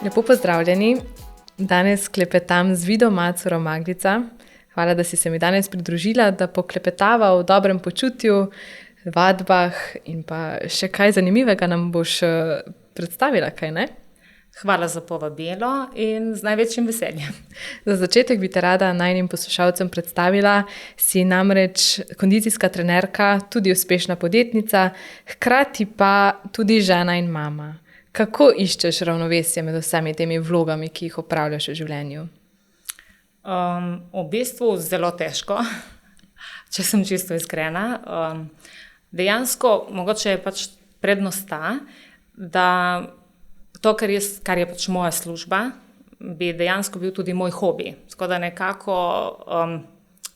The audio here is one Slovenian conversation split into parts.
Lepo pozdravljeni. Danes klepetam z Vido Macuro Maglica. Hvala, da si se mi danes pridružila, da poklepetava o dobrem počutju, vadbah in pa še kaj zanimivega nam boš predstavila, kaj ne? Hvala za povabilo in z največjim veseljem. Za začetek bi te rada najnim poslušalcem predstavila. Si namreč kondicijska trenerka, tudi uspešna podjetnica, hkrati pa tudi žena in mama. Kako iščeš ravnovesje med vsemi temi vlogami, ki jih opravljaš v življenju? V bistvu zelo težko, če sem čisto iskrena. Dejansko, mogoče je pač prednost ta, da to, kar je pač moja služba, bi dejansko bil tudi moj hobi. Tako da nekako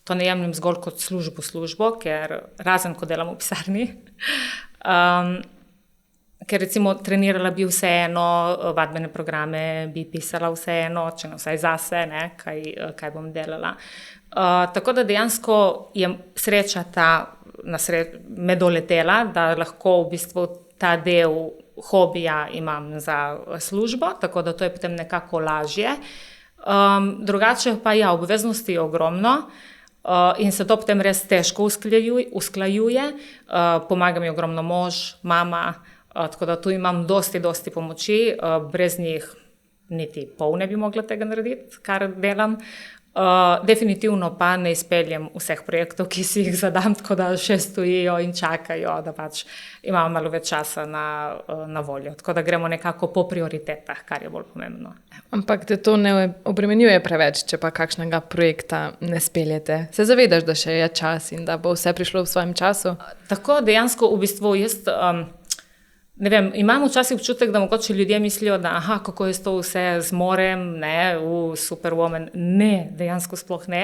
to ne jemljem zgolj kot službo, ker razen, ko delam v pisarni, ker recimo trenirala bi vseeno, vadbene programe bi pisala vseeno, če ne vsaj zase, ne, kaj bom delala. Tako da dejansko je sreča me doletela, da lahko v bistvu ta del hobija imam za službo, tako da to je potem nekako lažje. Drugače pa ja, obveznosti je ogromno in se to potem res težko usklajuje. Pomaga mi ogromno mož, mama, tako da tu imam dosti pomoči, brez njih niti pol ne bi mogla tega narediti, kar delam. Definitivno pa ne izpeljem vseh projektov, ki si jih zadam, tako da še stojijo in čakajo, da pač imamo malo več časa na voljo. Tako da gremo nekako po prioritetah, kar je bolj pomembno. Ampak te to ne obremenjuje preveč, če pa kakšnega projekta ne speljete? Se zavedaš, da še je čas in da bo vse prišlo v svojem času? Tako dejansko v bistvu jaz ne vem, imam včasih občutek, da mogoče ljudje mislijo, da kako jaz to vse zmorem, ne, superwoman. Ne, dejansko sploh ne.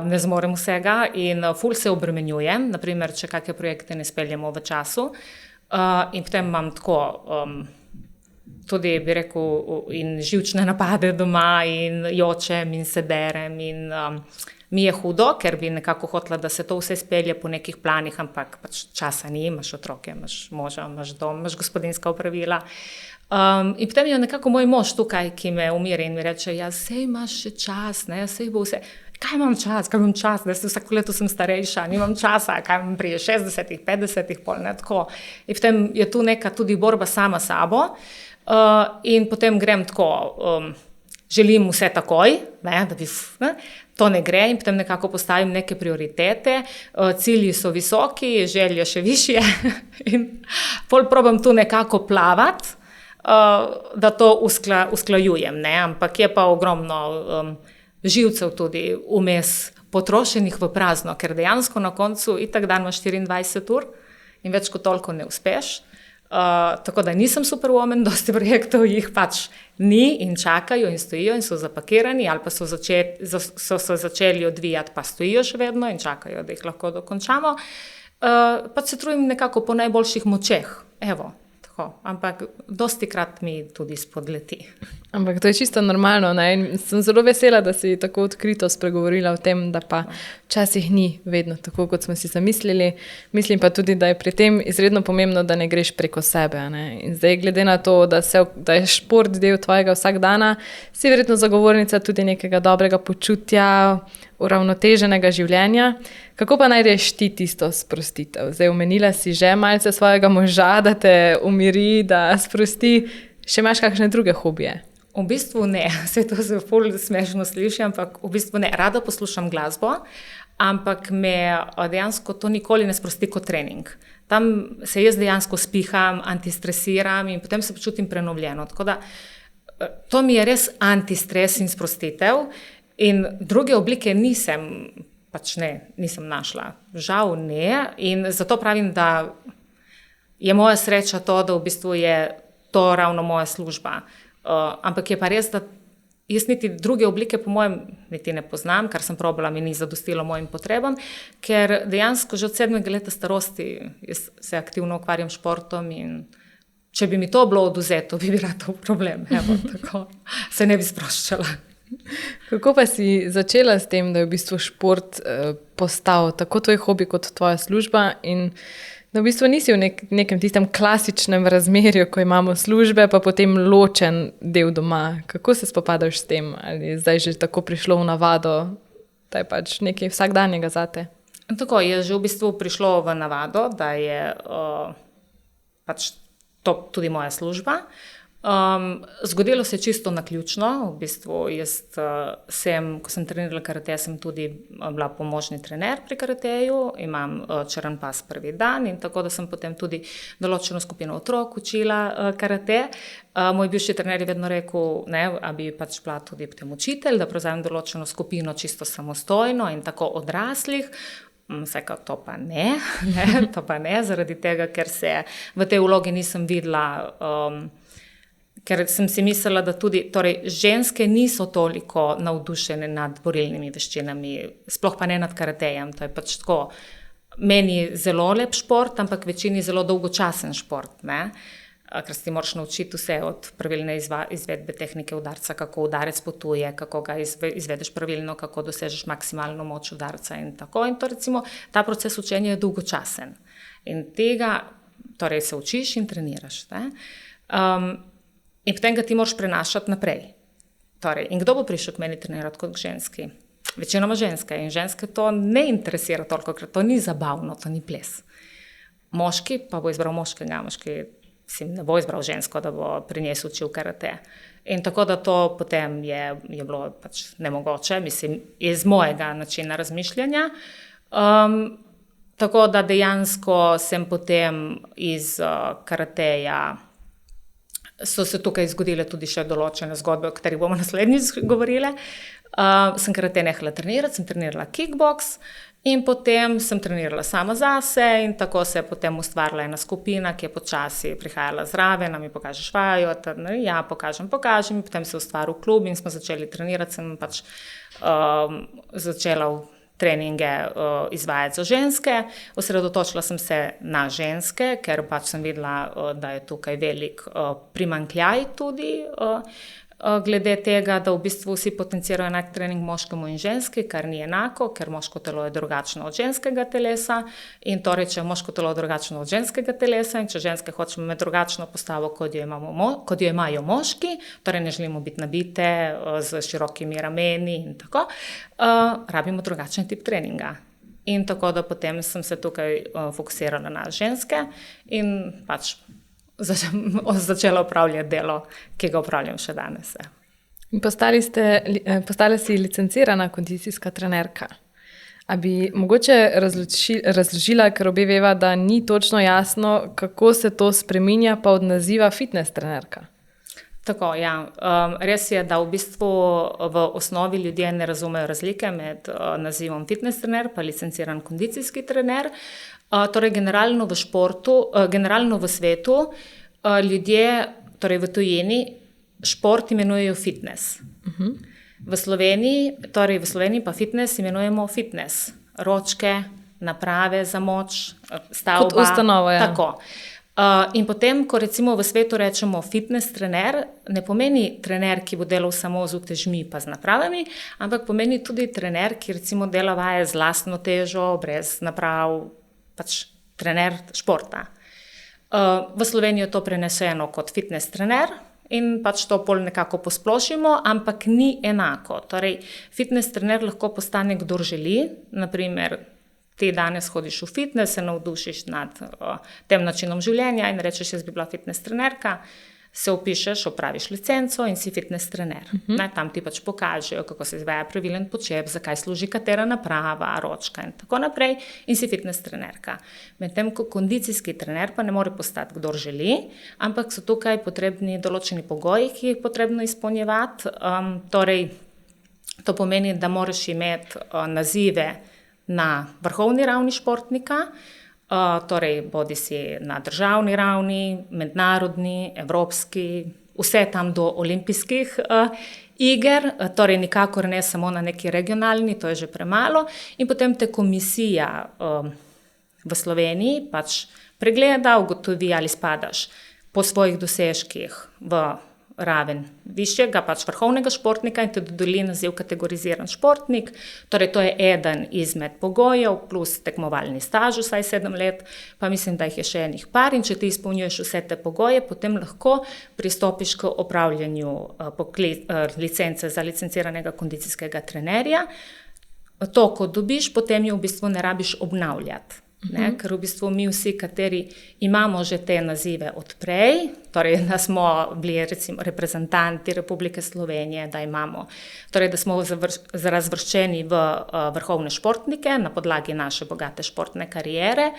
Ne zmorem vsega in ful se obremenjujem, naprimer, če kakšne projekte ne speljemo v času. In potem imam tako tudi, bi rekel, in živčne napade doma in jočem in se derem in mi je hudo, ker bi nekako hotela, da se to vse spelje po nekih planih, ampak pač časa ni, imaš otroke, imaš moža, imaš dom, imaš gospodinjska opravila. In potem je nekako moj mož tukaj, ki me umiri in mi reče, ja, sej imaš še čas, ne, sej bo vse. Kaj imam čas, da se vsako leto sem starejša, nimam časa, kaj imam pri 60-ih, 50-ih, pol, ne, tako. In potem je tu neka tudi borba sama sabo in potem grem tako, želim vse takoj, ne, da bi, ne, to ne gre in potem nekako postavim neke prioritete, cilji so visoki, želje še višje in pol probam tu nekako plavati, da to usklajujem, ne, ampak je pa ogromno živcev tudi vmes potrošenih v prazno, ker dejansko na koncu itak dan imaš 24 ur in več kot toliko ne uspeš. Tako da nisem superwoman, dosti projektov jih pač ni in čakajo in stojijo in so zapakirani ali pa so se začeli odvijati, pa stojijo še vedno in čakajo, da jih lahko dokončamo. Pač se trudim nekako po najboljših močeh, evo, tako, ampak dostikrat mi tudi spodleti. Ampak to je čisto normalno, ne? In sem zelo vesela, da si tako odkrito spregovorila o tem, da pa včasih ni vedno tako, kot smo si zamislili. Mislim pa tudi, da je pri tem izredno pomembno, da ne greš preko sebe, ne? In zdaj, glede na to, da je šport del tvojega vsakdana, si verjetno zagovornica tudi nekega dobrega počutja, uravnoteženega življenja. Kako pa najdeš ti tisto sprostitev? Zdaj, omenila si že malce svojega moža, da te umiri, da sprosti. Še imaš kakšne druge hobije? V bistvu ne, vse to se ful smešno sliši, ampak v bistvu ne. Rada poslušam glasbo, ampak me dejansko to nikoli ne sprosti kot trening. Tam se jaz dejansko spiham, antistresiram in potem se počutim prenovljeno. Tako da to mi je res antistres in sprostitev in druge oblike nisem našla. Žal ne in zato pravim, da je moja sreča to, da v bistvu je to ravno moja služba. Ampak je pa res, da jaz niti druge oblike po mojem niti ne poznam, kar sem probala, mi ni zadostilo mojim potrebam, ker dejansko že od 7. leta starosti jaz se aktivno ukvarjam športom in če bi mi to bilo oduzeto, bi bila to problem. Evo, tako se ne bi sproščala. Kako pa si začela s tem, da je v bistvu šport postal tako tvoj hobi kot tvoja služba in Da v bistvu nisi v nekem tistem klasičnem razmerju, ko imamo službe, pa potem ločen del doma. Kako se spopadaš s tem? Ali je zdaj že tako prišlo v navado, da je pač nekaj vsakdanjega zate? Tako je že v bistvu prišlo v navado, da je pač to tudi moja služba. Zgodilo se čisto naključno, v bistvu jaz ko sem trenirala karate, sem tudi bila pomožni trener pri karateju, imam črn pas prvi dan in tako, da sem potem tudi določeno skupino otrok učila karate. Moj bivši trener je vedno rekel, a bi pač bila tudi potem učitelj, da prevzamem določeno skupino čisto samostojno in tako odraslih. Vsekakor to pa ne, zaradi tega, ker se v tej vlogi nisem videla, ker sem si mislila, da tudi ženske niso toliko navdušene nad borilnimi veščinami, sploh pa ne nad karatejem. To je pač tako, meni zelo lep šport, ampak večini zelo dolgočasen šport, ne? Ker si moraš naučiti vse od pravilne izvedbe tehnike udarca, kako udarec potuje, kako ga izvedeš pravilno, kako dosežeš maksimalno moč udarca in tako. In to recimo, ta proces učenja je dolgočasen. In tega, se učiš in treniraš, ne? In potem ga ti moraš prenašati naprej. In kdo bo prišel k meni trenirati kot k ženski? Večinoma ženske. In ženske to ne interesira toliko, ker to ni zabavno, to ni ples. Moški pa bo izbral moškega, moški ne bo izbral žensko, da bo pri njej učil karate. In tako da to potem je bilo pač nemogoče, mislim, iz mojega načina razmišljanja. Tako da dejansko sem potem iz karateja, so se tukaj zgodile tudi še določene zgodbe, o katerih bomo naslednjič govorile. Sem karate nehala trenirati, sem trenirala kickboks in potem sem trenirala sama zase in tako se je potem ustvarila ena skupina, ki je počasi prihajala zraven, mi pokažeš vajo, ja, pokažem, in potem se je ustvaril klub in smo začeli trenirati, sem pač začela treninge izvajati za ženske. Osredotočila sem se na ženske, ker pač sem videla, da je tukaj velik primanjkljaj tudi glede tega, da v bistvu vsi potencirajo enak trening moškemu in ženski, kar ni enako, ker moško telo je drugačno od ženskega telesa in torej, če je moško telo drugačno od ženskega telesa in če ženske hočemo imeti drugačno postavo, kot jo imajo moški, torej ne želimo biti nabite z širokimi rameni in tako, rabimo drugačen tip treninga. In tako, da potem sem se tukaj fokusirala na ženske in pač začela upravljati delo, ki ga upravljam še danes. Postala si licencirana kondicijska trenerka. A bi mogoče razložila, ker obe veva, da ni točno jasno, kako se to spreminja pa od naziva fitness trenerka? Tako, ja. Res je, da v bistvu v osnovi ljudje ne razumejo razlike med nazivom fitness trener pa licenciran kondicijski trener. Torej, generalno v športu, generalno v svetu, ljudje, torej v tujini, šport imenujejo fitness. V Sloveniji pa fitness imenujemo fitness. Ročke, naprave za moč, stavba. Kot ustanova, ja. Tako. In potem, ko recimo v svetu rečemo fitness trener, ne pomeni trener, ki bo delal samo z utežmi pa z napravami, ampak pomeni tudi trener, ki recimo dela vaje z lastno težo, brez naprav, pač trener športa. V Slovenijo je to preneseno kot fitness trener in pač to pol nekako posplošimo, ampak ni enako. Torej, fitness trener lahko postane kdor želi, naprimer, ti danes hodiš v fitness, se navdušiš nad tem načinom življenja in rečeš, jaz bi bila fitness trenerka, se vpišeš, opraviš licenco in si fitness trener. Tam ti pač pokažejo, kako se izvaja pravilen počep, zakaj služi katera naprava, ročka in tako naprej in si fitness trenerka. Medtem ko kondicijski trener pa ne more postati kdor želi, ampak so tukaj potrebni določeni pogoji, ki jih potrebno izpolnjevati. Torej, to pomeni, da moraš imeti nazive na vrhovni ravni športnika, torej bodi si na državni ravni, mednarodni, evropski, vse tam do olimpijskih iger, torej nikakor ne samo na neki regionalni, to je že premalo. In potem te komisija v Sloveniji pač pregleda, ugotovi, ali spadaš po svojih dosežkih v raven višjega, pač vrhovnega športnika in te dodeli naziv kategoriziran športnik. Torej, to je eden izmed pogojev, plus tekmovalni staž vsaj 7 let, pa mislim, da jih je še enih par in če ti izpolnjuješ vse te pogoje, potem lahko pristopiš k opravljanju licence za licenciranega kondicijskega trenerja. To, ko dobiš, potem jo v bistvu ne rabiš obnavljati. Ne, ker v bistvu mi vsi, kateri imamo že te nazive odprej, torej da smo bili recimo reprezentanti Republike Slovenije, torej da smo razvrščeni v vrhovne športnike na podlagi naše bogate športne kariere,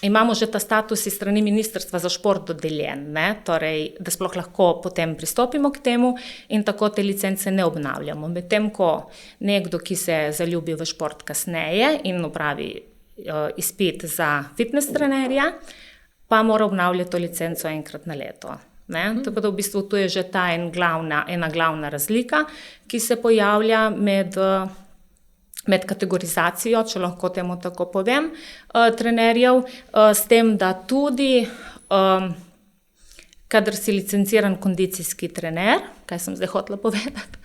imamo že ta status iz strani Ministrstva za šport dodeljen, ne, torej da sploh lahko potem pristopimo k temu in tako te licence ne obnavljamo. Medtem ko nekdo, ki se zaljubi v šport kasneje in opravi izpit za fitness trenerja, pa mora obnavljati to licenco enkrat na leto. Ne? Tako da v bistvu tu je že ta ena glavna razlika, ki se pojavlja med kategorizacijo, če lahko temu tako povem, trenerjev, s tem, da tudi, kadar si licenciran kondicijski trener, kaj sem zdaj hotela povedati,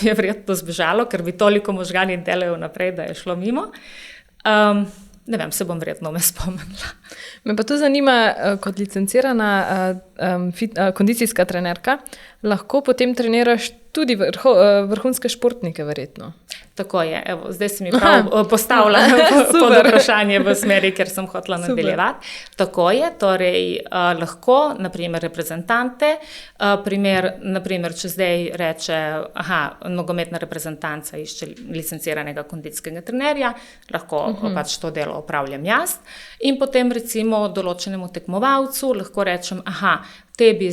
mi je verjetno zbežalo, ker bi toliko možgani delajo naprej, da je šlo mimo. Ne vem, se bom verjetno spomnila. Me pa to zanima, kot licencirana kondicijska trenerka, lahko potem treniraš tudi vrhunske športnike, verjetno. Tako je, evo, zdaj si mi prav postavila pod vprašanje v smeri, ker sem hotela nadaljevati. Tako je, torej lahko, naprimer, reprezentante, naprimer, če zdaj reče, nogometna reprezentanca išče licenciranega kondicijskega trenerja, lahko pač to delo opravljam jaz in potem recimo določenemu tekmovalcu lahko rečem, tebi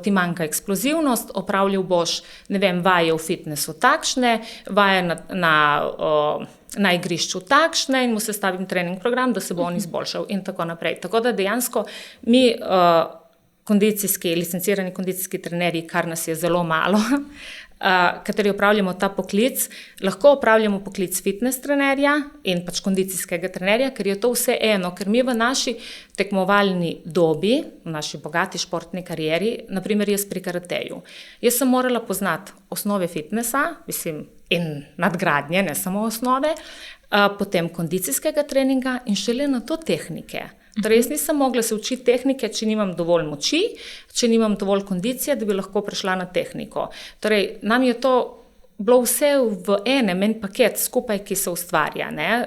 ti manjka eksplozivnost, opravljal boš, ne vem, vaje v fitnessu takšne, vaje na igrišču takšne in mu sestavim trening program, da se bo on izboljšal in tako naprej. Tako da dejansko mi licencirani kondicijski trenerji, kar nas je zelo malo, kateri opravljamo ta poklic, lahko opravljamo poklic fitness trenerja in pač kondicijskega trenerja, ker je to vse eno, ker mi v naši tekmovalni dobi, v naši bogati športni karieri, naprimer jaz pri karateju, jaz sem morala poznati osnove fitnessa, in nadgradnje, ne samo osnove, potem kondicijskega treninga in šele na to tehnike. Torej, jaz nisem mogla se učiti tehnike, če nimam dovolj moči, če nimam dovolj kondicije, da bi lahko prešla na tehniko. Torej, nam je to bilo vse v en paket skupaj, ki se ustvarja. Ne?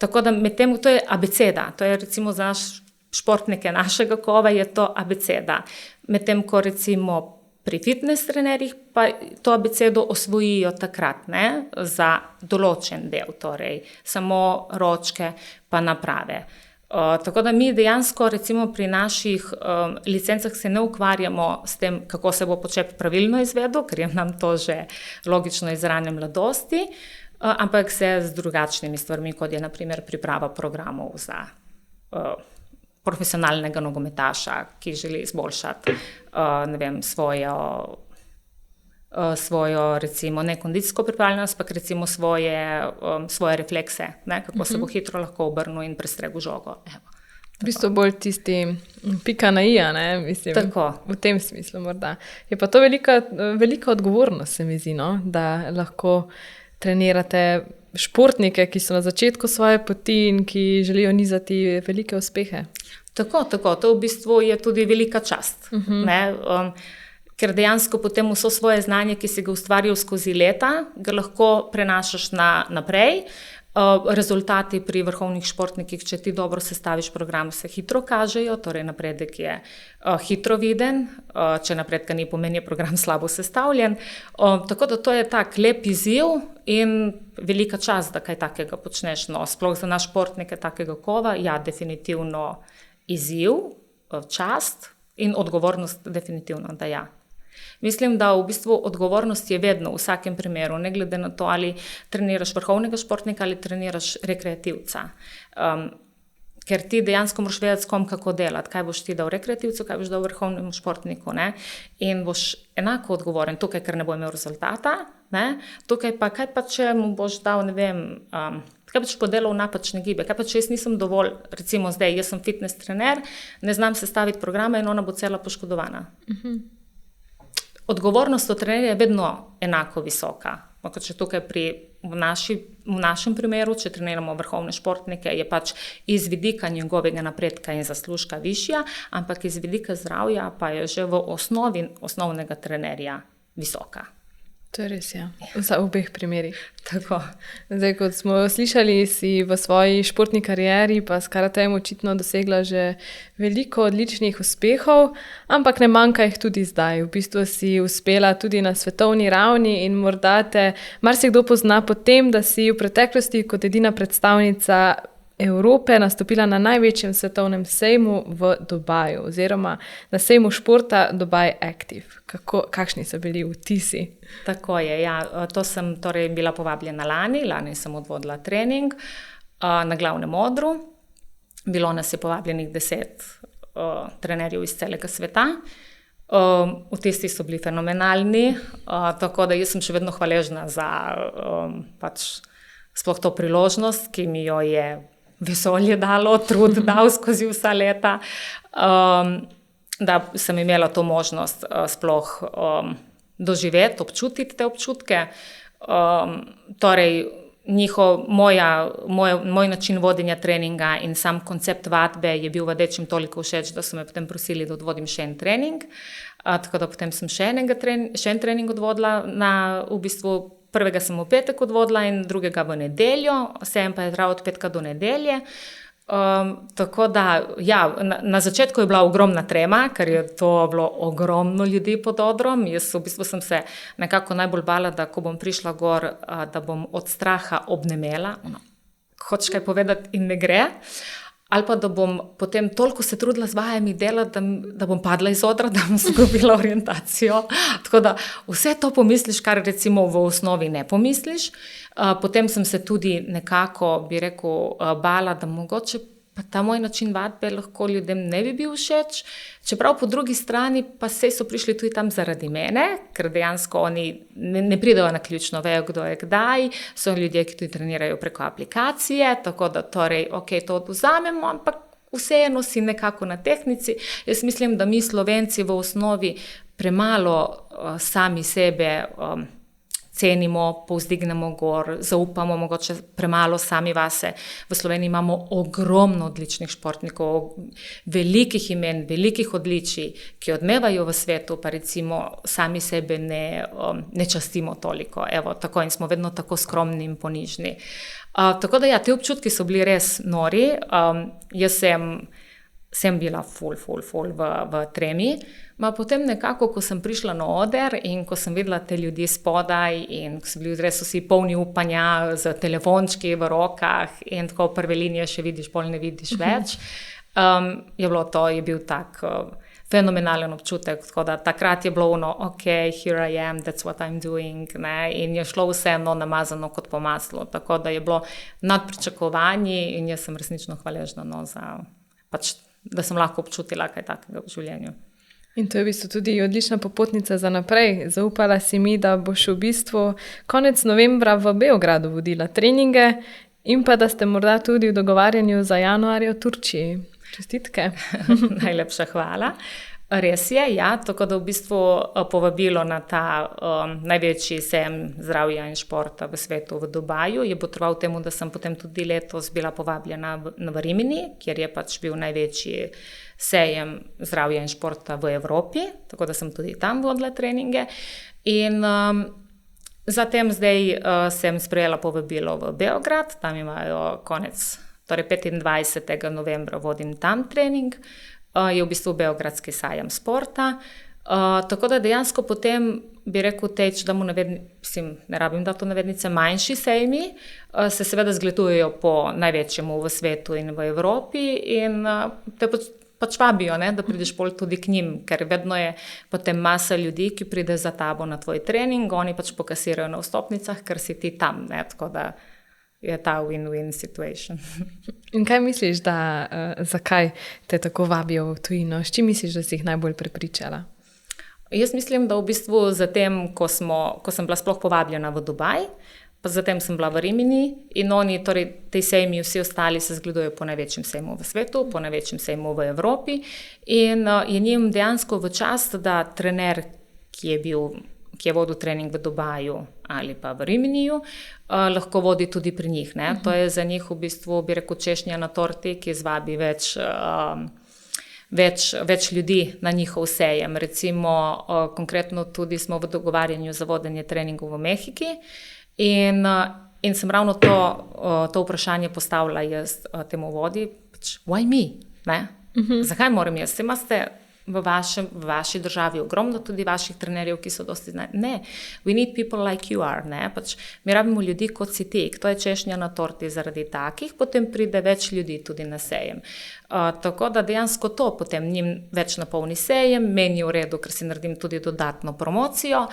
Tako da medtem, to je abeceda, to je recimo za športnike našega kova je to abeceda. Medtem, ko recimo pri fitness trenerjih pa to abecedo osvojijo takrat, ne? Za določen del, torej samo ročke pa naprave. Tako da mi dejansko recimo pri naših licencah se ne ukvarjamo s tem, kako se bo počep pravilno izvedel, ker je nam to že logično iz rane mladosti, ampak se z drugačnimi stvarmi, kot je na primer priprava programov za profesionalnega nogometaša, ki želi izboljšati svojo recimo ne kondicijsko pripravljenost, pa recimo svoje reflekse, ne, kako se bo hitro lahko obrnil in prestregel žogo. Evo, v bistvu bolj tisti pika na i, tako. V tem smislu morda. Je pa to velika odgovornost, se mi zdi, no? Da lahko trenirate športnike, ki so na začetku svoje poti in ki želijo nizati velike uspehe. Tako, to v bistvu je tudi velika čast. Ne? Ker dejansko potem vso svoje znanje, ki si ga ustvaril skozi leta, ga lahko prenašaš naprej. Rezultati pri vrhovnih športnikih, če ti dobro sestaviš program, se hitro kažejo, torej napredek je hitro viden, če napredka ni, pomeni je program slabo sestavljen. Tako da to je tak lep izziv in velika čast, da kaj takega počneš. No, sploh za naš športnike takega kova, ja, definitivno izziv, čast in odgovornost definitivno, da ja. Mislim, da v bistvu odgovornost je vedno v vsakem primeru, ne glede na to, ali treniraš vrhovnega športnika ali treniraš rekreativca. Ker ti dejansko moraš vedeti, s kom kako delati, kaj boš ti dal rekreativcu, kaj boš dal vrhovnemu športniku. Ne? In boš enako odgovoren tukaj, ker ne bo imel rezultata, Ne? Tukaj pa, kaj pa če mu boš dal, ne vem, kaj pa če podelal napačne gibe, kaj pa če jaz nisem dovolj, recimo zdaj, jaz sem fitness trener, ne znam sestaviti programa in ona bo cela poškodovana. Odgovornost od trenerja je vedno enako visoka. Kot če tukaj v našem primeru, če treniramo vrhovne športnike, je pač iz vidika njegovega napredka in zaslužka višja, ampak iz vidika zdravja pa je že v osnovi osnovnega trenerja visoka. To je res, ja. V obeh primerih. Tako. Zdaj, kot smo slišali, si v svoji športni karieri pa s karatejem očitno dosegla že veliko odličnih uspehov, ampak ne manjka jih tudi zdaj. V bistvu si uspela tudi na svetovni ravni in morda te marsikdo pozna po tem, da si v preteklosti kot edina predstavnica Evrope nastopila na največjem svetovnem sejmu v Dubaju oziroma na sejmu športa Dubai Active. Kakšni so bili vtisi? Tako je, ja. To sem torej bila povabljena lani sem odvodila trening na glavnem odru. Bilo nas je povabljenih 10 trenerjev iz celega sveta. Vtisi so bili fenomenalni, tako da jaz sem še vedno hvaležna za sploh to priložnost, ki mi jo je vesolje dalo, trud dal skozi vsa leta, da sem imela to možnost sploh doživeti, občutiti te občutke. Torej, moj način vodenja treninga in sam koncept vadbe je bil vadečim toliko všeč, da so me potem prosili, da odvodim še en trening. Tako da potem sem še en trening odvodila v bistvu. Prvega sem v petek odvodila in drugega v nedeljo, sejem pa je trajal od petka do nedelje. Tako da, ja, na začetku je bila ogromna trema, ker je to bilo ogromno ljudi pod odrom. Jaz v bistvu sem se nekako najbolj bala, da ko bom prišla gor, da bom od straha obnemela. Hočeš kaj povedati in ne gre. Ali pa da bom potem toliko se trudila z vajami delati, da bom padla iz odra, da bom izgubila orientacijo. Tako da vse to pomisliš, kar recimo v osnovi ne pomisliš. Potem sem se tudi nekako, bi rekel, bala, da mogoče pa ta moj način vadbe lahko ljudem ne bi bil všeč. Čeprav po drugi strani pa so prišli tudi tam zaradi mene, ker dejansko oni ne pridejo na ključno, vejo, kdo je kdaj, so ljudje, ki tudi trenirajo preko aplikacije, tako da torej, to odvzamemo, ampak vseeno si nekako na tehnici. Jaz mislim, da mi Slovenci v osnovi premalo sami sebe cenimo, povzdignemo gor, zaupamo mogoče premalo sami vase. V Sloveniji imamo ogromno odličnih športnikov, velikih imen, velikih odličij, ki odmevajo v svetu, pa recimo sami sebe ne častimo toliko. Tako in smo vedno tako skromni in ponižni. Tako da ja, te občutki so bili res nori. Jaz sem bila ful v tremi. Potem nekako, ko sem prišla na oder in ko sem videla te ljudi spodaj in ko so bili res vsi polni upanja z telefončki v rokah in tako prve linije še vidiš, pol ne vidiš več, je bil tak fenomenalen občutek, tako da takrat je bilo here I am, that's what I'm doing, ne? In je šlo vseeno namazano kot po maslu, tako da je bilo nad pričakovanji in jaz sem resnično hvaležna za da sem lahko občutila kaj takega v življenju. In to je v bistvu tudi odlična popotnica za naprej. Zaupala si mi, da boš v bistvu konec novembra v Beogradu vodila treninge in pa da ste morda tudi v dogovarjanju za januarja v Turčiji. Čestitke. Najlepša hvala. Res je, ja, tako da v bistvu povabilo na ta največji sejem zdravja in športa v svetu v Dubaju je potreboval temu, da sem potem tudi letos bila povabljena v Rimini, kjer je bil največji sejem zdravja in športa v Evropi, tako da sem tudi tam vodila treninge. In zatem zdaj sem sprejela povabilo v Beograd, tam imajo torej 25. novembra vodim tam trening. Je v bistvu Beogradski sajem sporta. Tako da dejansko potem bi rekel damo ne rabim dati navednice, manjši sejmi, se seveda zgledujejo po največjemu v svetu in v Evropi in te pač vabijo, da prideš pol tudi k njim, ker vedno je potem masa ljudi, ki pride za tabo na tvoj trening, oni pač pokasirajo na vstopnicah, ker si ti tam, tako da je ta win-win situation. In kaj misliš, zakaj te tako vabijo v tujino? S čim misliš, da si jih najbolj prepričala? Jaz mislim, da v bistvu zatem, ko sem bila sploh povabljena v Dubaj, pa zatem sem bila v Rimini in oni, torej te sejmi, vsi ostali se zgledujejo po največjem sejmu v svetu, po največjem sejmu v Evropi in je njim dejansko v čast, da trener, ki je vodil trening v Dubaju ali pa v Riminiju, lahko vodi tudi pri njih. Ne? To je za njih v bistvu, bi rekel, češnja na torti, ki zvabi več ljudi na njihov sejem. Recimo, konkretno tudi smo v dogovarjanju za vodenje treningov v Mehiki in sem ravno to vprašanje postavila jaz temu vodji, why me? Ne? Zakaj moram jaz? Imate v vaši državi ogromno tudi vaših trenerjev, ki so dosti znani. Ne, we need people like you are. Ne? Mi rabimo ljudi, kot si ti. To je češnja na torti zaradi takih, potem pride več ljudi tudi na sejem. Tako da dejansko to potem njim več napolni sejem, meni je v redu, ker si naredim tudi dodatno promocijo.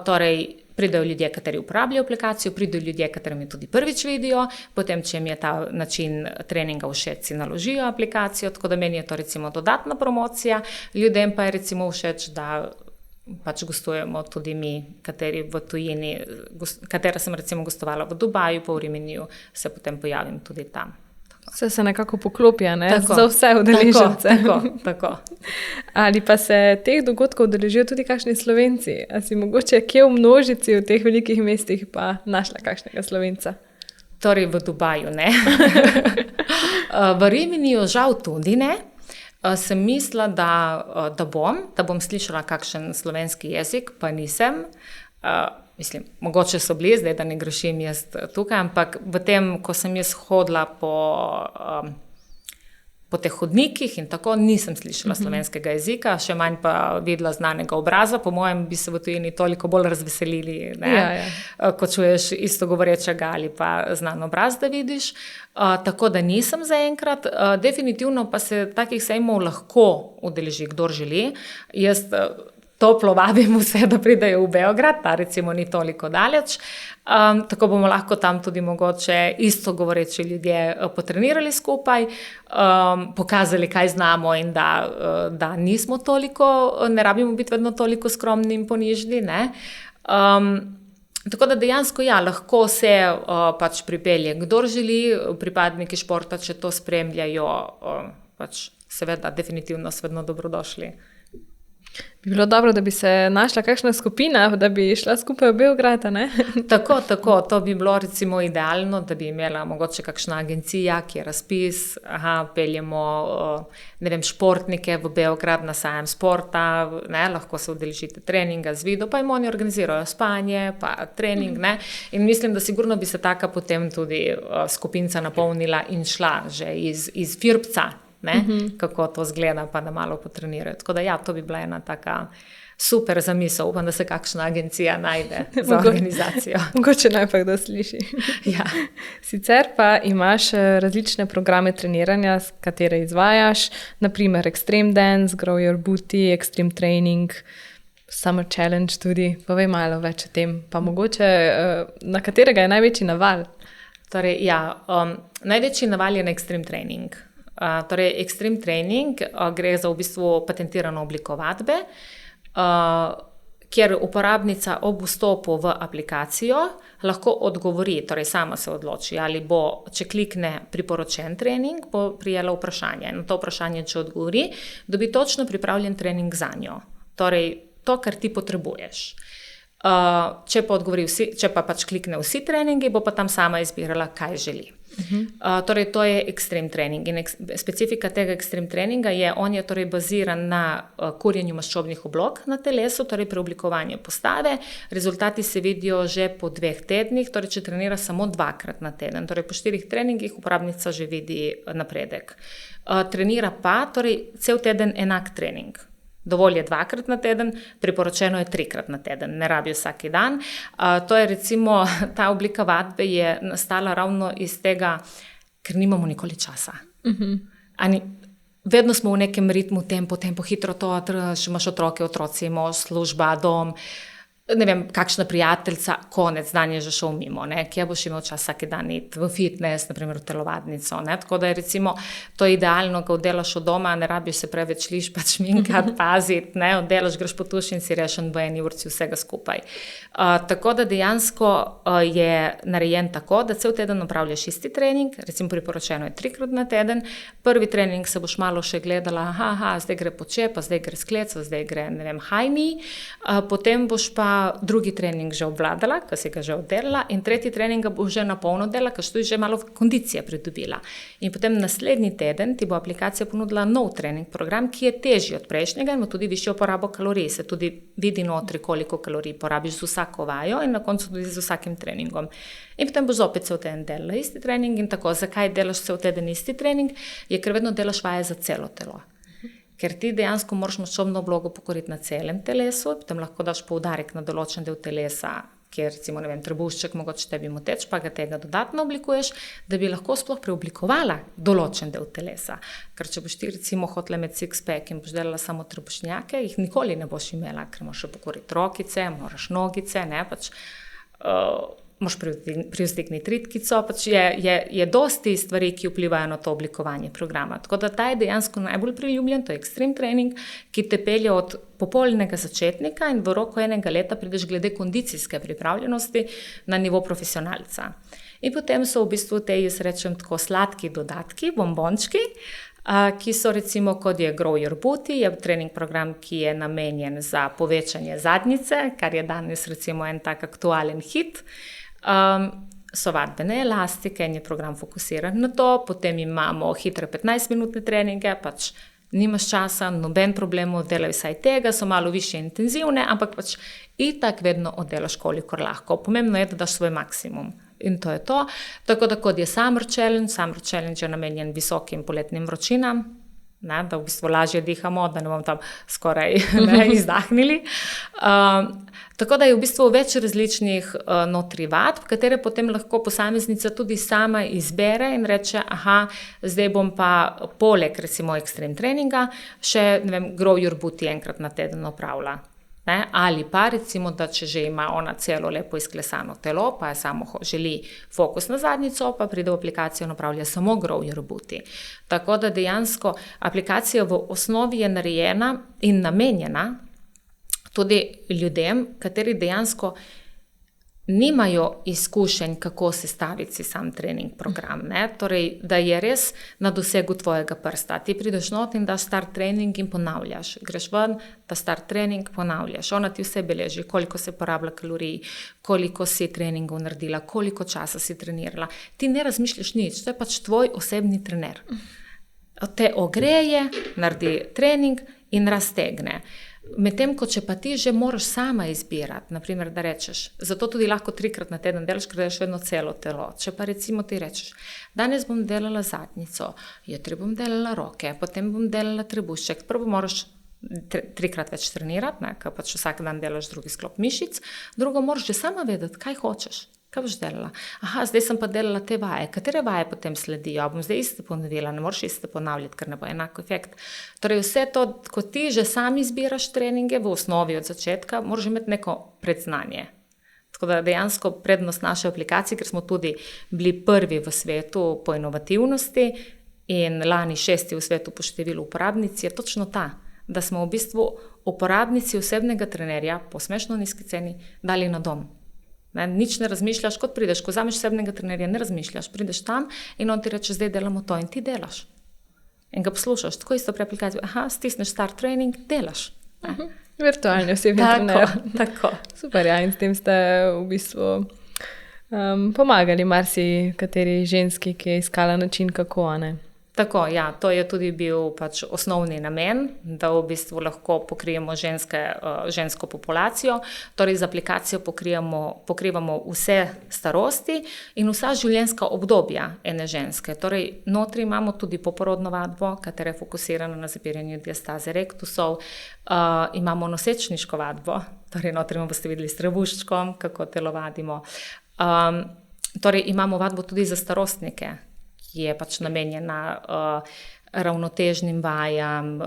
Torej, pridejo ljudje, kateri uporabljajo aplikacijo, pridejo ljudje, katerim je tudi prvič vidijo, potem, če jim je ta način treninga všeč, si naložijo aplikacijo, tako da meni je to recimo dodatna promocija, ljudem pa je recimo všeč, da pač gostujemo tudi mi, kateri v tujini, katera sem recimo gostovala v Dubaju, pa v Riminiju, se potem pojavim tudi tam. Vse se nekako poklopijo, ne? Za vse udeležence. Tako. Ali pa se teh dogodkov udeležijo tudi kakšni Slovenci? A si mogoče kje v množici v teh velikih mestih pa našla kakšnega Slovenca? Torej v Dubaju ne. V Riminiju žal tudi ne. Sem mislila, da bom slišala kakšen slovenski jezik, pa nisem. Mislim, mogoče so bili, zdaj da ne grešim jaz tukaj, ampak v tem, ko sem jaz hodila po teh hodnikih in tako, nisem slišala slovenskega jezika, še manj pa videla znanega obraza. Po mojem bi se v tujini toliko bolj razveselili, ne? Ko čuješ isto govorečega ali pa znan obraz, da vidiš. Tako da nisem zaenkrat. Definitivno pa se takih sejmov lahko udeleži, kdor želi. Jaz toplo vabim vse, da pridejo v Beograd, ta recimo ni toliko daleč. Tako bomo lahko tam tudi mogoče isto govoreči ljudje potrenirali skupaj, pokazali, kaj znamo in da nismo toliko, ne rabimo biti vedno toliko skromni in ponižni, ne. Tako da dejansko lahko se pač pripelje, kdor želi, pripadniki športa, če to spremljajo, pač seveda definitivno so vedno dobrodošli. Bi bilo dobro, da bi se našla kakšna skupina, da bi šla skupaj v Beograd, ne? Tako, to bi bilo recimo idealno, da bi imela mogoče kakšna agencija, ki je razpis, peljemo, ne vem, športnike v Beograd na sajem sporta, ne, lahko se udeležite treninga z video, pa jim oni organizirajo spanje, pa trening, ne, in mislim, da sigurno bi se taka potem tudi skupinca napolnila in šla že iz Firbca, ne, kako to zgleda, pa da malo potrenirajo. Tako da to bi bila ena taka super zamisel. Upam, da se kakšna agencija najde za organizacijo. Mogoče najpak, da sliši. Sicer pa imaš različne programe treniranja, katere izvajaš, naprimer Extreme Dance, Grow Your Booty, Extreme Training, Summer Challenge tudi. Povej malo več o tem. Pa mogoče, na katerega je največji naval? Torej, največji naval je na Extreme Training. Torej, Extreme Training gre za v bistvu patentirano obliko vadbe, kjer uporabnica ob vstopu v aplikacijo lahko odgovori, torej sama se odloči, ali bo, če klikne priporočen trening, bo prijela vprašanje. Na to vprašanje, če odgovori, dobi točno pripravljen trening za njo. Torej, to, kar ti potrebuješ. Če pa pač klikne vsi treningi, bo pa tam sama izbirala, kaj želi. Torej, to je Extreme Training in specifika tega Extreme Traininga je, on je torej baziran na kurjenju maščobnih oblog na telesu, torej preoblikovanje postave. Rezultati se vidijo že po 2 tednih, torej če trenira samo 2-krat na teden. Torej, po 4 treningih uporabnica že vidi napredek. Trenira pa, torej, cel teden enak trening. Dovolj je 2-krat na teden, priporočeno je 3-krat na teden, ne rabi vsak dan. To je recimo, ta oblika vadbe je nastala ravno iz tega, ker nimamo nikoli časa. Vedno smo v nekem ritmu, tempo, hitro to, imaš otroci, mož, služba, dom. ne vem, kakšna prijateljica, konec dan je že šel mimo, ne, kje boš imel čas vsak dan iti v fitness, naprimer v telovadnico, ne, tako da je recimo to idealno, ko oddelaš od doma, ne rabiš se preveč liš, pač šminkati, paziti, ne, oddelaš, greš po tuš in si rešen v eni urci vsega skupaj. Tako da dejansko je narejen tako, da cel teden opravljaš isti trening, recimo priporočeno je 3-krat na teden, prvi trening se boš malo še gledala, zdaj gre počep, zdaj gre skleca, zdaj gre, ne vem, high knee, potem boš pa drugi trening že obvladala, ko si ga že oddelala, in tretji trening bo že na polno delala, ker si že malo kondicije pridobila. In potem naslednji teden ti bo aplikacija ponudila nov trening program, ki je težji od prejšnjega in ima tudi višjo porabo kalorij, se tudi vidi notri, koliko kalorij porabiš z vsako vajo in na koncu tudi z vsakim treningom. In potem boš zopet cel teden delala isti trening in tako, zakaj delaš cel teden isti trening, je ker vedno delaš vaje za celo telo. Ker ti dejansko moraš maščobno oblogo pokoriti na celem telesu, potem lahko daš poudarek na določen del telesa, kjer recimo, ne vem, trebušček mogoče tebi moteč, pa ga tega dodatno oblikuješ, da bi lahko sploh preoblikovala določen del telesa. Ker če boš ti recimo hotela imeti six-pack in boš delala samo trebušnjake, jih nikoli ne boš imela, ker moraš pokoriti rokice, moraš nogice, ne, pač moraš privzdigniti ritkico, pač je dosti stvari, ki vplivajo na to oblikovanje programa. Tako da ta je dejansko najbolj priljubljen, to je extreme trening, ki te pelje od popolnega začetnika in v roku 1 leta prideš glede kondicijske pripravljenosti na nivo profesionalca. In potem so v bistvu te, jaz rečem, tako sladki dodatki, bombončki, ki so recimo, kot je Grow Your Booty, je trening program, ki je namenjen za povečanje zadnjice, kar je danes recimo en tak aktualen hit. So vadbene elastike in je program fokusiran na to, potem imamo hitre 15-minutne treninge, pač nimaš časa, noben problem, delaj vsaj tega, so malo više intenzivne, ampak pač itak vedno oddelaš kolikor lahko. Pomembno je, da daš svoj maksimum. In to je to. Tako da kot je Summer Challenge je namenjen visokim poletnim vročinam, ne, da v bistvu lažje dihamo, da ne bomo tam skoraj izdahnili. Tako da je v bistvu več različnih notri vadb, katere potem lahko posameznica tudi sama izbere in reče, zdaj bom pa poleg recimo extreme treninga še, ne vem, Grow Your Booty 1-krat na teden opravila. Ne? Ali pa recimo, da če že ima ona celo lepo izklesano telo, pa je samo želi fokus na zadnjico, pa pride v aplikacijo in opravlja samo Grow Your Booty. Tako da dejansko aplikacija v osnovi je narejena in namenjena tudi ljudem, kateri dejansko nimajo izkušenj, kako sestaviti si sam trening program. Ne? Torej, da je res na dosegu tvojega prsta. Ti prideš not in daš start trening in ponavljaš. Greš ven, da start trening ponavljaš. Ona ti vse beleži, koliko se porablja kalorij, koliko si treningov naredila, koliko časa si trenirala. Ti ne razmišljaš nič, to je pač tvoj osebni trener. Te ogreje, naredi trening in raztegne. Medtem, ko če pa ti že moraš sama izbirati, naprimer, da rečeš, zato tudi lahko 3-krat na teden delaš, ker delaš vedno celo telo. Če pa recimo ti rečeš, danes bom delala zadnjico, jutri bom delala roke, potem bom delala trebušček, prvo moraš 3-krat več trenirati, ne, ker pač vsak dan delaš drugi sklop mišic, drugo moraš že sama vedeti, kaj hočeš. Kaj boš delala? Zdaj sem pa delala te vaje. Katere vaje potem sledijo? Bom zdaj iste ponovila, ne moraš iste ponavljati, ker ne bo enako efekt. Torej vse to, ko ti že sam izbiraš treninge v osnovi od začetka, moraš imeti neko predznanje. Tako da dejansko prednost naše aplikacije, ker smo tudi bili prvi v svetu po inovativnosti in lani 6. v svetu po številu uporabnic, je točno ta, da smo v bistvu uporabnici osebnega trenerja po smešno nizki ceni dali na dom. Ne, nič ne razmišljaš, kot prideš, ko vzameš osebnega trenerja, ne razmišljaš, prideš tam in on ti reče, zdaj delamo to in ti delaš. In ga poslušaš, tako isto pri aplikaciji, stisneš start training, delaš. Virtualni osebni trener. Tako. Super, ja, in s tem ste v bistvu pomagali marsikateri ženski, ki je iskala način, kako, ne? Tako, ja, to je tudi bil pač osnovni namen, da v bistvu lahko pokrijemo žensko populacijo, torej z aplikacijo pokrivamo vse starosti in vsa življenjska obdobja ene ženske. Torej, notri imamo tudi poporodno vadbo, katera je fokusirana na zapiranje diastaze rektusov, imamo nosečniško vadbo, torej notri boste videli s trebuščkom, kako telovadimo. Torej, imamo vadbo tudi za starostnike, ki je pač namenjena ravnotežnim vajam,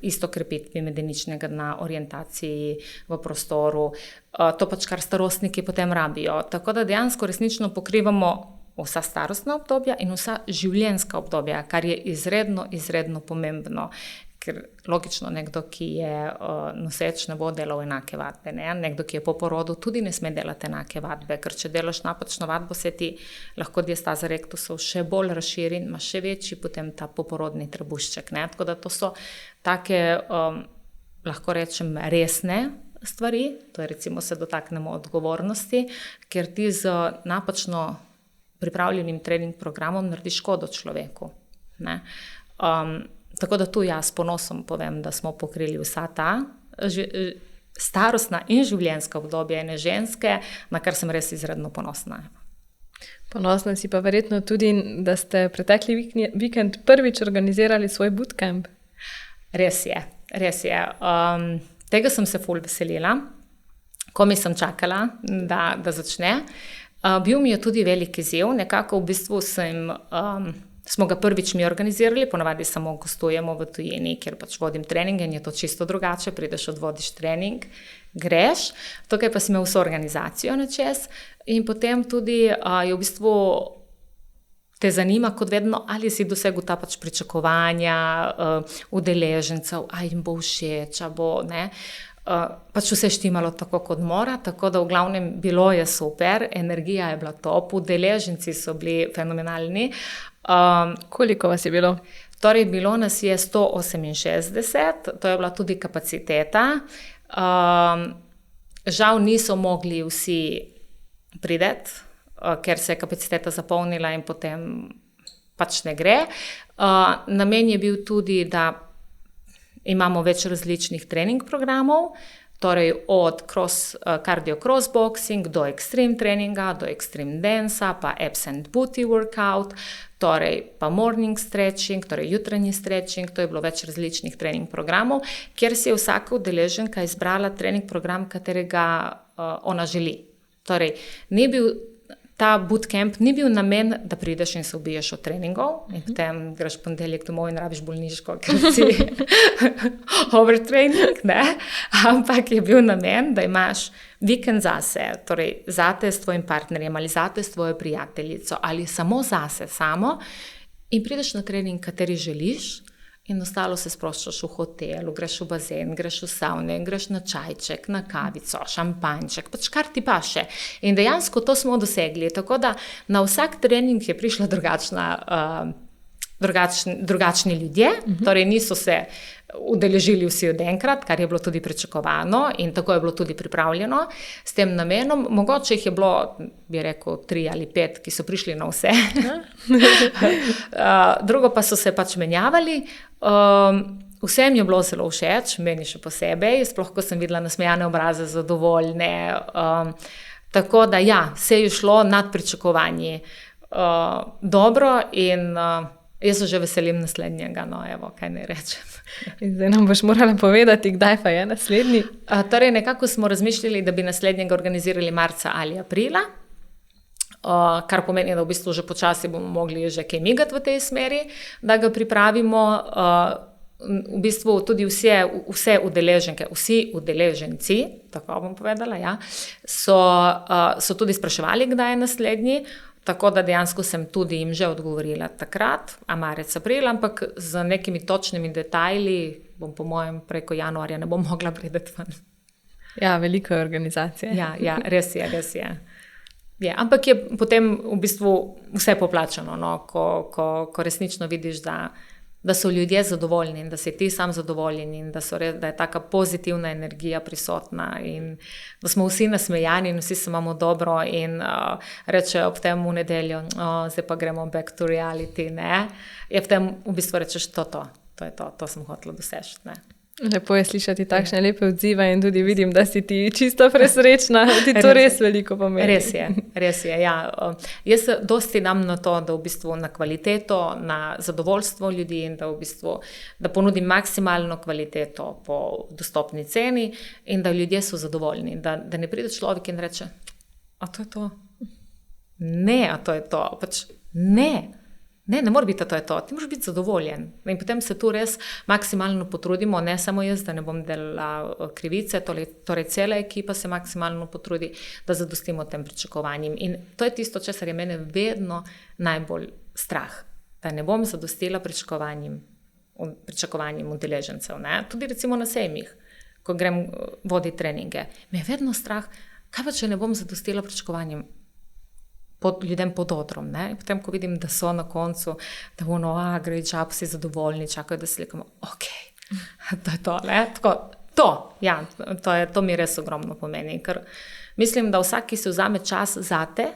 isto krepitvi medeničnega dna, orientaciji v prostoru. To pač kar starostniki potem rabijo. Tako da dejansko resnično pokrivamo vsa starostna obdobja in vsa življenjska obdobja, kar je izredno, izredno pomembno. Ker logično nekdo, ki je noseč, ne bo delal enake vadbe. Ne? Nekdo, ki je po porodu, tudi ne sme delati enake vadbe, ker če delaš napačno vadbo, se ti lahko diastaza rektusov še bolj razširi in ima še večji potem ta poporodni trebušček. Ne? Tako da to so take, lahko rečem, resne stvari. To je recimo se dotaknemo odgovornosti, ker ti z napačno pripravljenim trening programom narediš škodo človeku. Ne? Tako da tu jaz s ponosom povem, da smo pokrili vsa ta starostna in življenjska obdobja ene ženske, na kar sem res izredno ponosna. Ponosna si pa verjetno tudi, da ste pretekli vikend prvič organizirali svoj bootcamp. Res je. Tega sem se ful veselila, ko mi sem čakala, da začne. Bil mi je tudi velik izziv, nekako v bistvu smo ga prvič mi organizirali, ponavadi samo gostujemo v tujini, kjer pač vodim treninge in je to čisto drugače, prideš, odvodiš trening, greš, tukaj pa si imel vso organizacijo na čez in potem tudi je v bistvu te zanima kot vedno, ali si dosegel ta pač pričakovanja udeležencev, a jim bo všeč, a bo, ne. Pač vse štimalo tako kot mora, tako da v glavnem bilo je super, energija je bila top, udeleženci so bili fenomenalni. Koliko vas je bilo? Torej, bilo nas je 168, to je bila tudi kapaciteta. Žal niso mogli vsi priti, ker se je kapaciteta zapolnila in potem pač ne gre. Namen je bil tudi, da imamo več različnih trening programov, torej od cardio crossboxing do extreme treninga, do extreme dansa, pa abs and booty workout, torej pa morning stretching, torej jutranji stretching, to je bilo več različnih trening programov, kjer si je vsaka udeleženka izbrala trening program, katerega ona želi. Torej, ta bootcamp ni bil namen, da prideš in se ubiješ od treningov in potem greš ponedeljek domov in rabiš bolniško, ker si overtraining, ne? Ampak je bil namen, da imaš vikend zase, torej zate s tvojim partnerjem ali zate s tvojo prijateljico ali samo zase samo in prideš na trening, kateri želiš in ostalo se sproščaš v hotelu, greš v bazen, greš v savne, greš na čajček, na kavico, šampanjček, pač kar ti paše. In dejansko to smo dosegli, tako da na vsak trening je prišla drugačni ljudje, torej niso se udeležili vsi od enkrat, kar je bilo tudi pričakovano in tako je bilo tudi pripravljeno s tem namenom. Mogoče jih je bilo, bi rekel, 3 ali 5, ki so prišli na vse. Drugo pa so se pač menjavali. Vsem je bilo zelo všeč, meni še posebej, sploh ko sem videla nasmejane obraze, zadovoljne. Tako da ja, vse je šlo nad pričakovanji dobro in jaz se že veselim naslednjega, no evo, kaj ne rečem. In zdaj nam boš morala povedati, kdaj pa je naslednji? Torej, nekako smo razmišljali, da bi naslednjega organizirali marca ali aprila, kar pomeni, da v bistvu že počasi bomo mogli že kaj migati v tej smeri, da ga pripravimo. V bistvu tudi vse udeleženke, vsi udeleženci, tako bom povedala, ja, so tudi spraševali, kdaj je naslednji. Tako da dejansko sem tudi jim že odgovorila takrat, marec, april, ampak z nekimi točnimi detajli bom po mojem preko januarja ne bom mogla priti ven. Ja, veliko je organizacije. Ja, res je. Ja, ampak je potem v bistvu vse poplačano, no, ko resnično vidiš, da so ljudje zadovoljni in da si ti sam zadovoljen in da je taka pozitivna energija prisotna in da smo vsi nasmejani in vsi se imamo dobro in rečejo ob tem v nedeljo, zdaj pa gremo back to reality, ne. Je v tem v bistvu rečeš to je to sem hotela doseči, ne. Lepo je slišati takšne lepe odzive in tudi vidim, da si ti čisto presrečna, ti to res veliko pomeni. Res je, ja. Jaz dosti dam na to, da v bistvu na kvaliteto, na zadovoljstvo ljudi in da v bistvu, da ponudim maksimalno kvaliteto po dostopni ceni in da ljudje so zadovoljni, da ne pride človek in reče, a to je to? Ne, a to je to? Pač ne, Ne mora biti, to je to. Ti moraš biti zadovoljen. In potem se tu res maksimalno potrudimo, ne samo jaz, da ne bom delala krivice, torej cela ekipa se maksimalno potrudi, da zadostimo tem pričakovanjem. In to je tisto, česar je mene vedno najbolj strah, da ne bom zadostila pričakovanjem udeležencev. Tudi recimo na sejmih, ko grem voditi treninge. Me je vedno strah, kaj pa če ne bom zadostila pričakovanjem ljudem pod odrom. Potem, ko vidim, da so na koncu, da bono, great job, vsi zadovoljni, čakajo, da slikamo, ok, to je to. To mi res ogromno pomeni, ker mislim, da vsak, ki se vzame čas zate,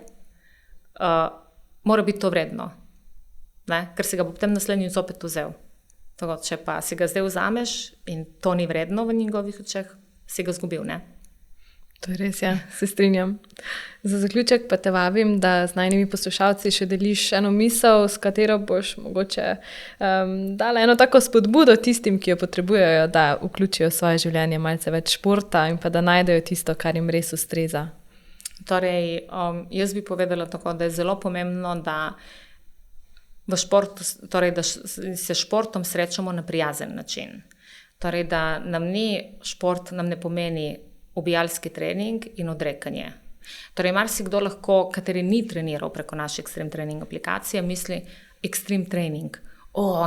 mora biti to vredno, ker si ga bo potem naslednjič zopet vzel. Tako, če pa si ga zdaj vzameš in to ni vredno v njegovih očeh, si ga zgubil, ne? To je res, ja, se strinjam. Za zaključek pa te vabim, da z najnimi poslušalci še deliš eno misel, s katero boš mogoče dala eno tako spodbudo tistim, ki jo potrebujejo, da vključijo v svoje življenje malce več športa in pa da najdejo tisto, kar jim res ustreza. Torej, jaz bi povedala tako, da je zelo pomembno, da v športu, torej, da se športom srečamo na prijazen način. Torej, da šport nam ne pomeni ubijalski trening in odrekanje. Torej, marsikdo lahko, kateri ni treniral preko naše Extreme Training aplikacije, misli Extreme Training.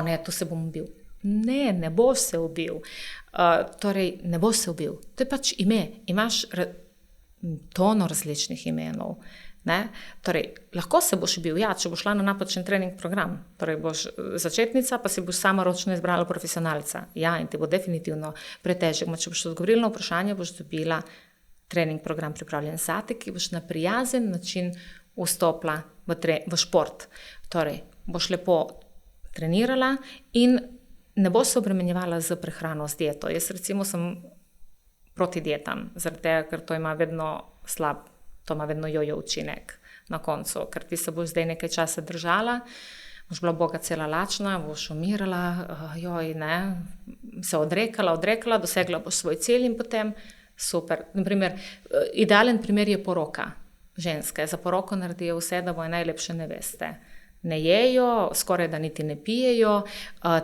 Ne, tu se bom ubil. Ne boš se ubil. Torej, ne boš se ubil. To je pač ime. Imaš tono različnih imenov. Torej, lahko se boš ubil, če boš šla na napačen trening program. Torej, boš začetnica, pa si boš sama ročno izbrala profesionalca. In ti bo definitivno pretežek. Če boš odgovorila na vprašanje, boš dobila trening program pripravljen zate, ki boš na prijazen način vstopila v šport. Torej, boš lepo trenirala in ne boš se obremenjevala z prehrano, z dieto. Jaz recimo sem proti dietam, zaradi tega, ker to ima vedno jojo učinek na koncu, ker ti se boš zdaj nekaj časa držala, boš bila boga cela lačna, boš umirala, se odrekala, dosegla boš svoj cilj in potem super. Naprimer, idealen primer je poroka ženske. Za poroko naredijo vse, da bojo najlepše neveste. Ne jejo, skoraj da niti ne pijejo,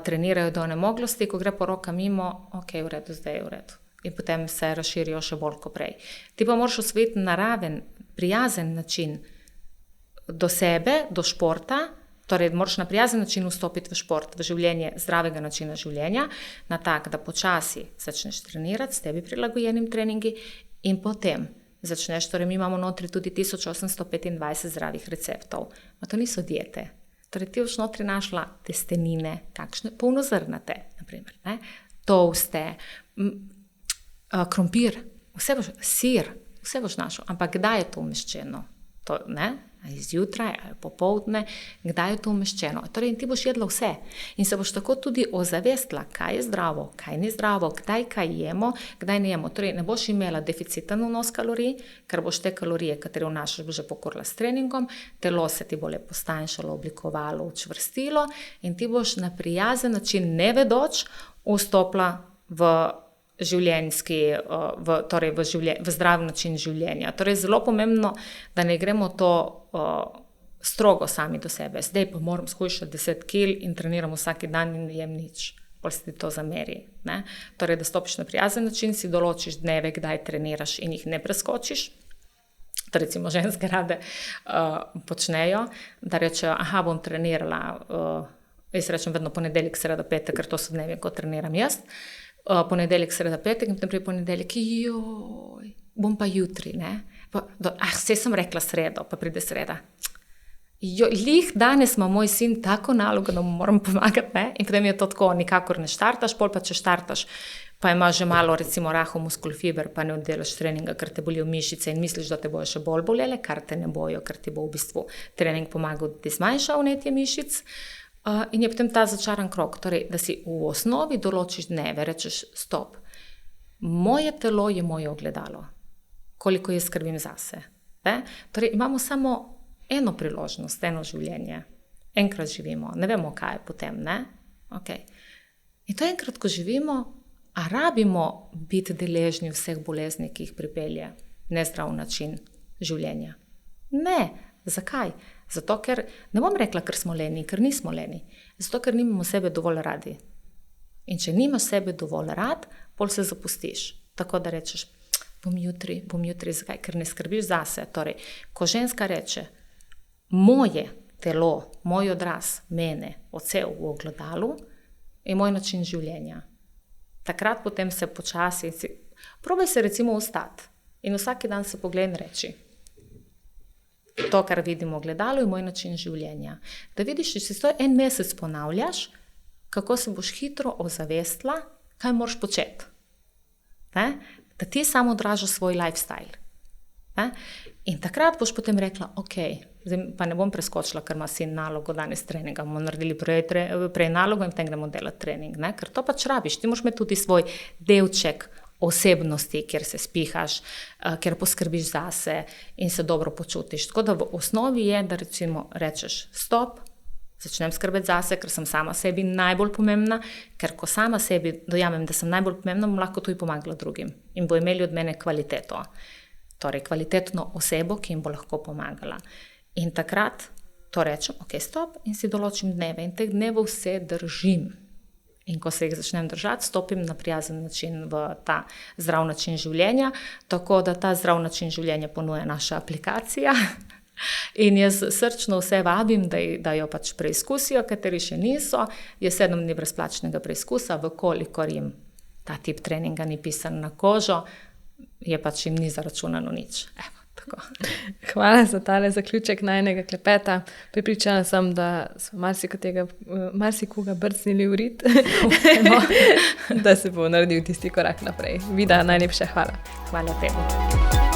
trenirajo do onemoglosti, ko gre poroka mimo, ok, v redu, zdaj je v redu. In potem se razširijo še bolj kot prej. Ti pa moraš osvojiti naraven, prijazen način do sebe, do športa, torej moraš na prijazen način vstopiti v šport, v življenje, zdravega načina življenja, na tak, da počasi začneš trenirati s tebi prilagojenim treningi in potem začneš, torej mi imamo notri tudi 1825 zdravih receptov. To niso diete. Torej ti boš notri našla testenine, kakšne polnozrnate, naprimer, toste, krompir, sir, vse boš našel, ampak kdaj je to umeščeno? Izjutraj ali popoldne, kdaj je to umeščeno? Torej, ti boš jedla vse in se boš tako tudi ozavestila, kaj je zdravo, kaj ni zdravo, kdaj kaj jemo, kdaj ne jemo. Torej, ne boš imela deficiten vnos kalorij, ker boš te kalorije, katere vnašaš, boš že pokorila s treningom, telo se ti bo lepo stanjšalo, oblikovalo, učvrstilo in ti boš na prijazen način, ne vedoč, vstopila v v zdrav način življenja. Torej, zelo pomembno, da ne gremo to strogo sami do sebe. Zdaj pa moram shujšati 10 kil in treniram vsak dan in ne jem nič. Pol se ti to zameri. Torej, da stopiš na prijazen način, si določiš dneve, kdaj treniraš in jih ne preskočiš. To recimo ženske rade počnejo, da rečejo, bom trenirala, jaz rečem vedno ponedeljek, sreda, petek, ker to so dnevi, ko treniram jaz. Ponedeljek, sreda, petek in potem prije ponedeljek, bom pa jutri, saj sem rekla sredo, pa pride sreda. Lih danes ima moj sin tako nalogo, da mu moram pomagati, in potem je to tako, nikakor ne štartaš, pol pa če štartaš, pa imaš že malo recimo rahel muskulfiber, pa ne oddelaš treninga, ker te bolijo mišice in misliš, da te bojo še bolj bolele, kar te ne bojo, ker ti bo v bistvu trening pomagal, da ti zmanjša vnetje mišic. In je potem ta začaran krog, torej, da si v osnovi določiš dneve, rečeš stop. Moje telo je moje ogledalo, koliko jaz skrbim zase. Torej, imamo samo eno priložnost, eno življenje. Enkrat živimo, ne vemo, kaj je potem, ne? Okay. In to enkrat, ko živimo, a rabimo biti deležni vseh bolezni, ki jih pripelje nezdrav način življenja? Ne. Zakaj? Zato, ker, ne bom rekla, ker smo leni, ker nismo leni. Zato, ker nimamo sebe dovolj radi. In če nimaš sebe dovolj rad, pol se zapustiš. Tako da rečeš, bom jutri, zakaj? Ker ne skrbiš zase. Torej, ko ženska reče, moje telo, moj odraz, mene, odsev v ogledalu, je moj način življenja. Takrat potem se počasi, probaj se recimo ustati in vsaki dan se pogledaj in reči, to, kar vidim v ogledalu, je moj način življenja. Da vidiš, če si to en mesec ponavljaš, kako se boš hitro ozavestila, kaj moraš početi. Ne? Da ti samo odražaš svoj lifestyle. Ne? In takrat boš potem rekla, ok, zdaj pa ne bom preskočila, ker ima sin nalogo danes treninga, bomo naredili prej nalogo in potem gremo delati trening, ne? Ker to pač rabiš, ti moraš imeti tudi svoj delček osebnosti, kjer se spihaš, kjer poskrbiš zase in se dobro počutiš. Tako da v osnovi je, da recimo rečeš stop, začnem skrbeti zase, ker sem sama sebi najbolj pomembna, ker ko sama sebi dojamem, da sem najbolj pomembna, bom lahko tudi pomagala drugim in bo imeli od mene kvaliteto. Torej, kvalitetno osebo, ki jim bo lahko pomagala. In takrat to rečem, ok, stop, in si določim dneve. In teh dnevov se držim. In ko se jih začnem držati, stopim na prijazen način v ta zdrav način življenja. Tako da ta zdrav način življenja ponuja naša aplikacija. In jaz srčno vse vabim, da jo pač preizkusijo, kateri še niso. Je 7 dni brezplačnega preizkusa, vkolikor jim ta tip treninga ni pisan na kožo, je pač jim ni zaračunano nič. Evo, tako. Hvala za tale zaključek najnega klepeta. Pripričana sem, da smo marsikoga brcnili v rit, da se bo naredil tisti korak naprej. Vida, najlepša hvala. Hvala tebi.